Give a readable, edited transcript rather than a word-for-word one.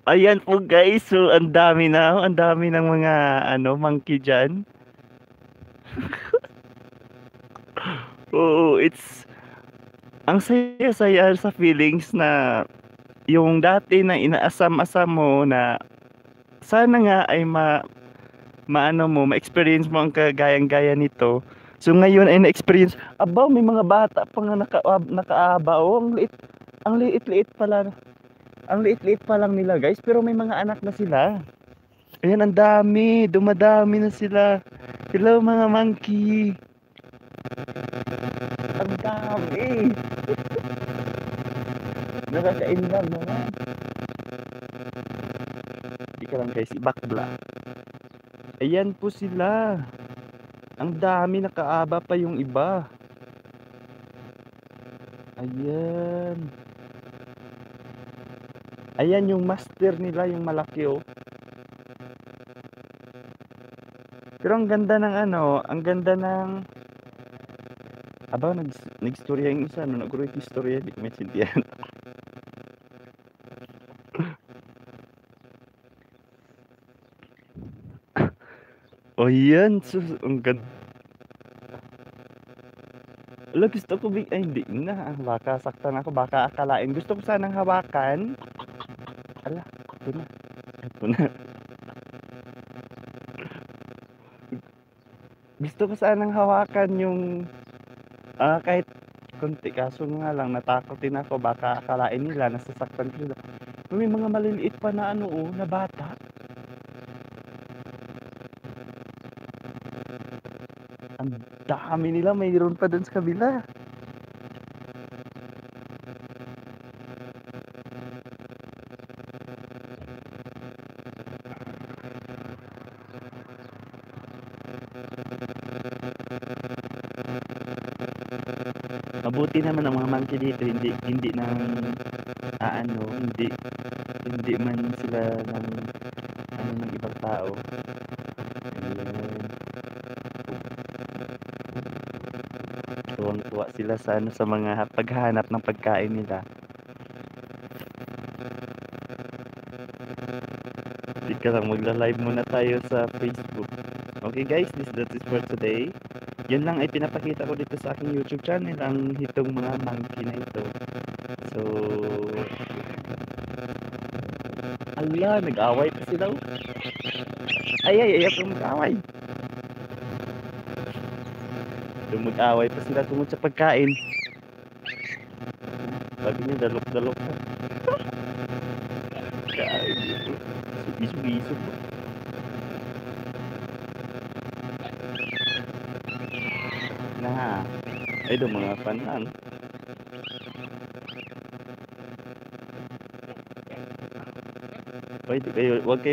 Ayan po guys, so ang dami ng mga monkey diyan. Oo, ang saya-saya sa feelings na yung dati na inaasam-asam mo na sana nga ay maano mo, ma-experience mo ang kagayang-gaya nito. So ngayon ay na-experience, abaw may mga bata pa nga nakaaba. Oh, ang liit-liit pala. Ang liit-liit pa lang nila guys, pero may mga anak na sila. Ayan, ang dami, dumadami na sila. Hello mga monkey. Ang dami. Nakaka-inlove naman. Hindi ka lang guys, ibakbla. Ayan po sila. Ang dami, nakaaba pa yung iba. Ayan. Ayan yung master nila, yung malaki oh. Pero ang ganda ng ang ganda ng aba nag-istorya yung isa, no, nag-great istorya, di ko maintindihan. O yan, sus, ang ganda. Ala, gusto ko ay hindi na, baka saktan ako, baka akalain. Gusto ko sanang hawakan. Ala, ito na, ito na. Gusto ko sanang hawakan yung, kahit konti, kaso nga lang, natakot din ako, baka akalain nila, nasasaktan ko sila. May mga maliliit pa na na bata. Ang dami nila, mayroon pa dun sa kabila. Mabuti naman ang mga monkey dito, hindi nang hindi hindi man sila ng ng ibang tao. Ayun. Tuwang-tuwa sila sa sa mga paghahanap ng pagkain nila. Teka lang, magla-live muna tayo sa Facebook. Okay guys, that is for today. Yan lang ay pinapakita ko dito sa aking YouTube channel, ang hitong mga monkey na ito. So, ala, nag-away pa sila. Ay, ayaw mag-away. Mag-away pa sila tungkol sa pagkain. Sabi niya, dalok-dalok ka. Kain dito. Sugi-sugi-sug. Na, ay do mga panang. Pwede kayo, wag kayo